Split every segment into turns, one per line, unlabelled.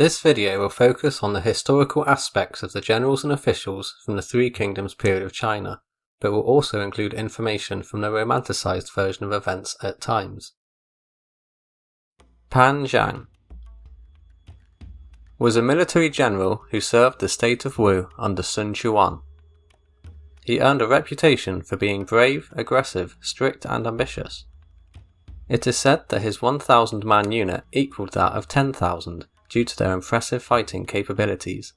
This video will focus on the historical aspects of the generals and officials from the Three Kingdoms period of China, but will also include information from the romanticized version of events at times. Pan Zhangs was a military general who served the state of Wu under Sun Quan. He earned a reputation for being brave, aggressive, strict and ambitious. It is said that his 1,000-man unit equaled that of 10,000 due to their impressive fighting capabilities.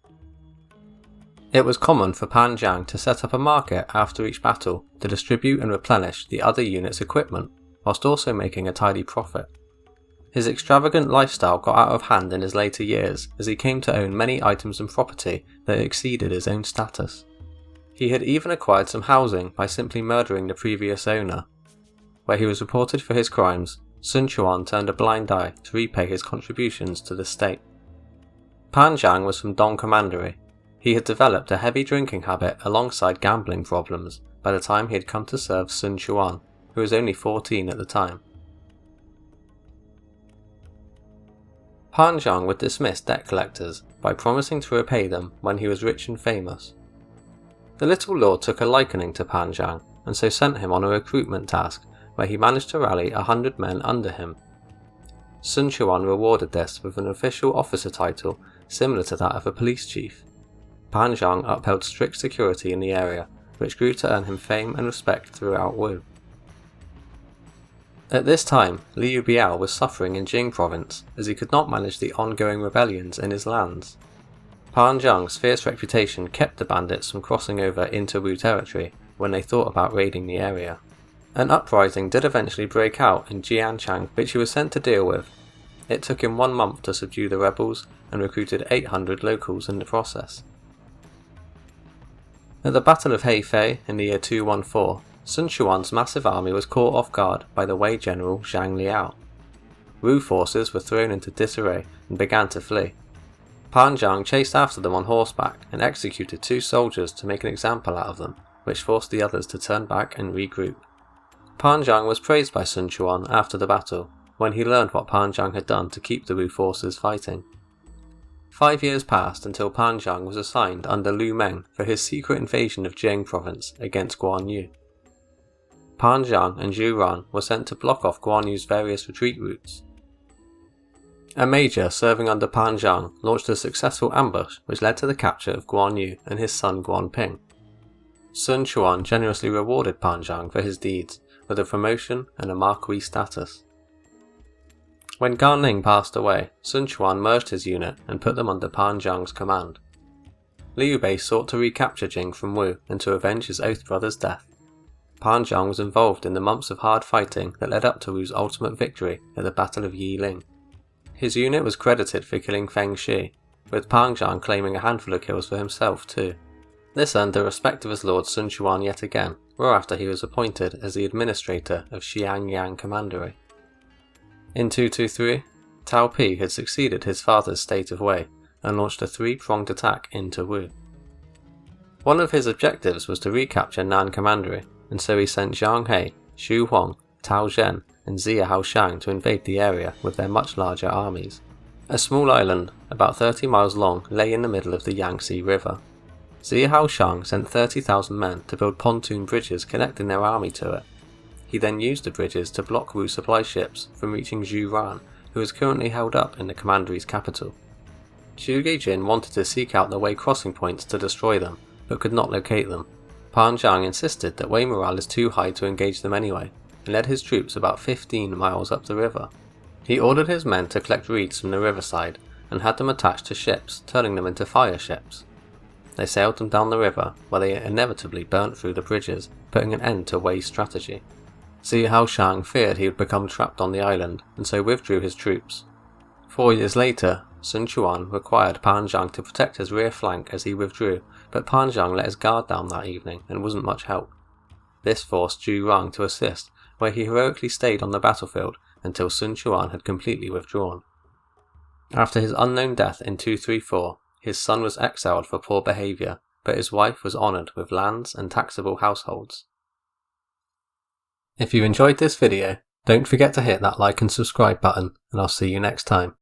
It was common for Pan Zhangs to set up a market after each battle to distribute and replenish the other unit's equipment, whilst also making a tidy profit. His extravagant lifestyle got out of hand in his later years as he came to own many items and property that exceeded his own status. He had even acquired some housing by simply murdering the previous owner. Where he was reported for his crimes, Sun Quan turned a blind eye to repay his contributions to the state. Pan Zhangs was from Dong Commandery. He had developed a heavy drinking habit alongside gambling problems by the time he had come to serve Sun Quan, who was only 14 at the time. Pan Zhangs would dismiss debt collectors by promising to repay them when he was rich and famous. The little lord took a liking to Pan Zhangs and so sent him on a recruitment task where he managed to rally 100 men under him. Sun Quan rewarded this with an official officer title similar to that of a police chief. Pan Zhangs upheld strict security in the area, which grew to earn him fame and respect throughout Wu. At this time, Liu Biao was suffering in Jing province as he could not manage the ongoing rebellions in his lands. Pan Zhangs' fierce reputation kept the bandits from crossing over into Wu territory when they thought about raiding the area. An uprising did eventually break out in Jicheng, which he was sent to deal with. It took him 1 month to subdue the rebels and recruited 800 locals in the process. At the Battle of Hefei in the year 214, Sun Quan's massive army was caught off guard by the Wei general Zhang Liao. Wu forces were thrown into disarray and began to flee. Pan Zhangs chased after them on horseback and executed 2 soldiers to make an example out of them, which forced the others to turn back and regroup. Pan Zhangs was praised by Sun Quan after the battle, when he learned what Pan Zhangs had done to keep the Wu forces fighting. 5 years passed until Pan Zhangs was assigned under Lu Meng for his secret invasion of Jing province against Guan Yu. Pan Zhangs and Zhu Ran were sent to block off Guan Yu's various retreat routes. A major serving under Pan Zhangs launched a successful ambush which led to the capture of Guan Yu and his son Guan Ping. Sun Quan generously rewarded Pan Zhangs for his deeds with a promotion and a marquis status. When Gan Ning passed away, Sun Quan merged his unit and put them under Pan Zhangs' command. Liu Bei sought to recapture Jing from Wu and to avenge his oath brother's death. Pan Zhangs was involved in the months of hard fighting that led up to Wu's ultimate victory at the Battle of Yiling. His unit was credited for killing Feng Shi, with Pan Zhangs claiming a handful of kills for himself too. This earned the respect of his lord Sun Quan yet again, whereafter he was appointed as the administrator of Xiangyang Commandery. In 223, Tao Pi had succeeded his father's state of Wei and launched a 3-pronged attack into Wu. One of his objectives was to recapture Nan Commandery, and so he sent Zhang He, Xu Huang, Tao Zhen and Zia Haoshang to invade the area with their much larger armies. A small island, about 30 miles long, lay in the middle of the Yangtze River. Zia Haoshang sent 30,000 men to build pontoon bridges connecting their army to it. He then used the bridges to block Wu supply ships from reaching Zhu Ran, who is currently held up in the commandery's capital. Zhu Gujin wanted to seek out the Wei crossing points to destroy them, but could not locate them. Pan Zhangs insisted that Wei morale is too high to engage them anyway, and led his troops about 15 miles up the river. He ordered his men to collect reeds from the riverside, and had them attached to ships, turning them into fire ships. They sailed them down the river, where they inevitably burnt through the bridges, putting an end to Wei's strategy. Zia Haoshang feared he would become trapped on the island, and so withdrew his troops. 4 years later, Sun Quan required Pan Zhangs to protect his rear flank as he withdrew, but Pan Zhangs let his guard down that evening and wasn't much help. This forced Zhu Ran to assist, where he heroically stayed on the battlefield until Sun Quan had completely withdrawn. After his unknown death in 234, his son was exiled for poor behaviour, but his wife was honoured with lands and taxable households. If you enjoyed this video, don't forget to hit that like and subscribe button, and I'll see you next time.